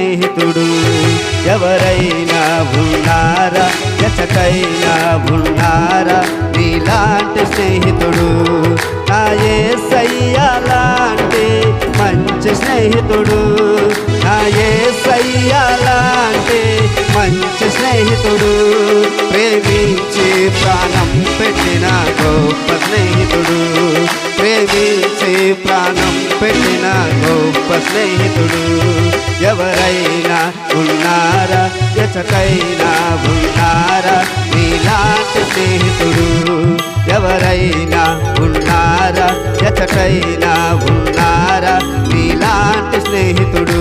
స్నేహితుడు ఎవరైనా ఉన్నారా? ఎచకైనా ఉన్నారా నీలాంటి స్నేహితుడు? నా యేసయ్య లాంటి మంచి స్నేహితుడు, నా యేసయ్య లాంటి మంచి స్నేహితుడు, ప్రేమించి ప్రాణం పెట్టిన గొప్ప స్నేహితుడు, ప్రేమించి ప్రాణం పెట్టిన గొప్ప స్నేహితుడు ఎవరైనా ఉన్నారా? ఎచకైనా ఉన్నారా నీలాంటి స్నేహితుడు? ఎవరైనా ఉన్నారా? ఎచకైనా ఉన్నారా నీలాంటి స్నేహితుడు?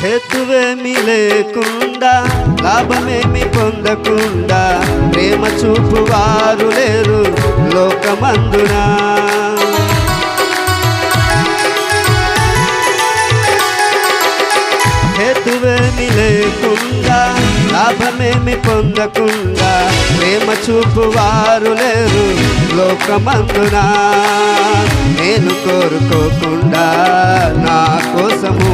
హేతువేమి లేకుండా లాభమేమి పొందకుండా ప్రేమ చూపువారు లేరు లోకమందునా. హేతువేమి లేకుండా లాభమేమి పొందకుండా ప్రేమ చూపువారు లేరు లోకమందునా. నేను కోరుకోకుండా నా కోసము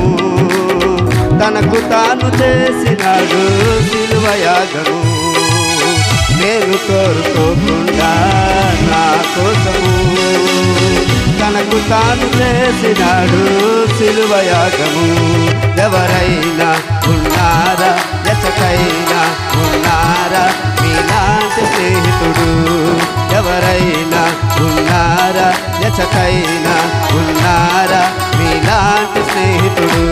తనకు తాను చేసినాడు సిలువ యాగము. నేను కోరుకోకుండా నా కోసము తనకు తాను చేసినాడు సిలువ యాగము. ఎవరైనా ఉన్నారా? ఎచకైనా ఉన్నారా మీలాంటి స్నేహితుడు? ఎవరైనా ఉన్నారా? ఎచకైనా ఉన్నారా మీలాంటి స్నేహితుడు?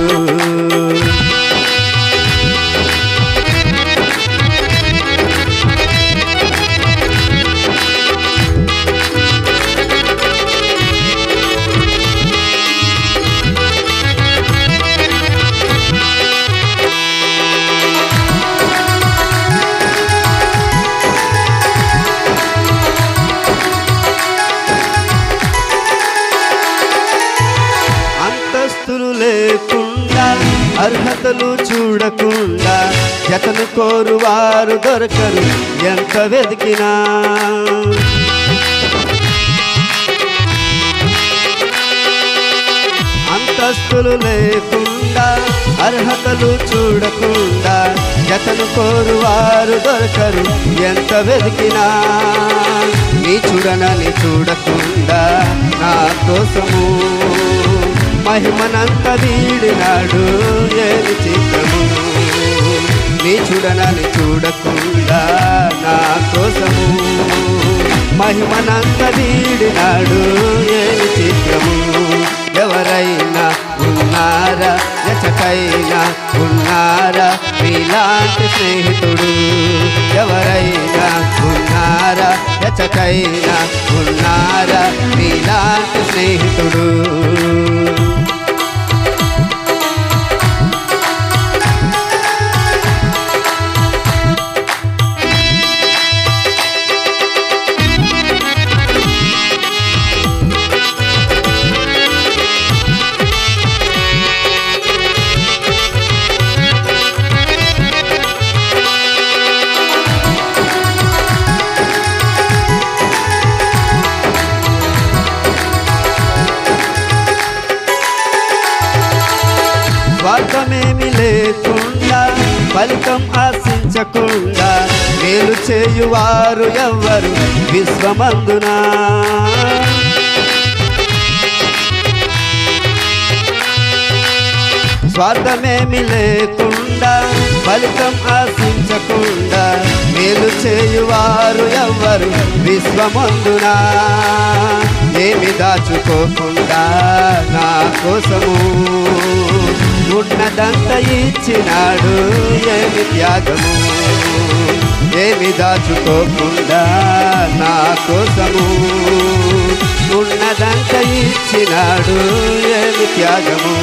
లేకుండా అర్హతలు చూడకుండా జతను కోరువారు దొరకరు ఎంత వెతికినా. అంతస్తులు లేకుండా అర్హతలు చూడకుండా జతను కోరువారు దొరకరు ఎంత వెతికినా. నీ చూడనని చూడకుండా నా కోసము మహిమనంత వీడినాడు ఏది చిత్రము. నీ చూడనని చూడకుండా నా కోసము మహిమనంత వీడినాడు ఏది చిత్రము. ఎవరైనా ఉన్నారా? ఎచకైనా ఉన్నారా మీలాంటి స్నేహితుడు? ఎవరైనా ఉన్నారా? ఎచకైనా ఉన్నారా మీలాంటి స్నేహితుడు? స్వార్థమేమి లేకుండా ఫలితం ఆశించకుండా మేలు చేయువారు ఎవ్వరు విశ్వమందునా. స్వార్థమేమి లేకుండా ఫలితం ఆశించకుండా మేలు చేయువారు ఎవ్వరు విశ్వమందునా. ఏమి దాచుకోకుండా నా కోసము ఉన్నదంత ఇచ్చినాడు, ఏమి త్యాగము, ఏమి దాచుకోకుండా నా కోసము. ఉన్నదంత ఇచ్చినాడు, ఏమి త్యాగము.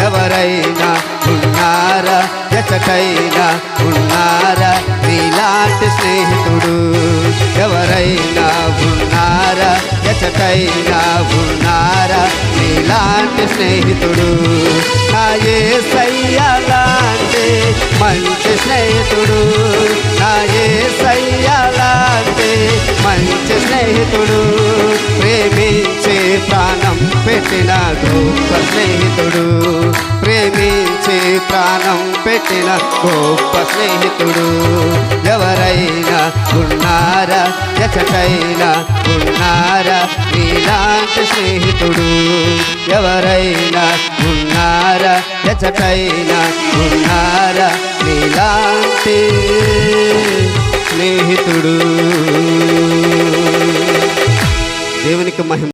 ఎవరైనా ఉన్నారా, ఎచటైనా ఉన్నారా నీలాంటి స్నేహితుడు? ఎవరైనా ఉన్నారా, ఎచటైనా ఉన్నారా నీలాంటి స్నేహితుడు? నా యేసయ్య లాంటి మంచి స్నేహితుడు, నా యేసయ్య లాంటి మంచి స్నేహితుడు, ప్రేమించే ప్రాణం పెట్టిన గొప్ప స్నేహితుడు, ప్రేమించే ప్రాణం పెట్టిన గొప్ప స్నేహితుడు. ఎవరైనా ఉన్నారా, ఎచటైనా ఉన్నారా నీలాంటి స్నేహితుడు? ఎవరైనా ఉన్నారా, ఎచటైనా ఉన్నారా నీలాంటి స్నేహితుడు? దేవునికి మహిమ.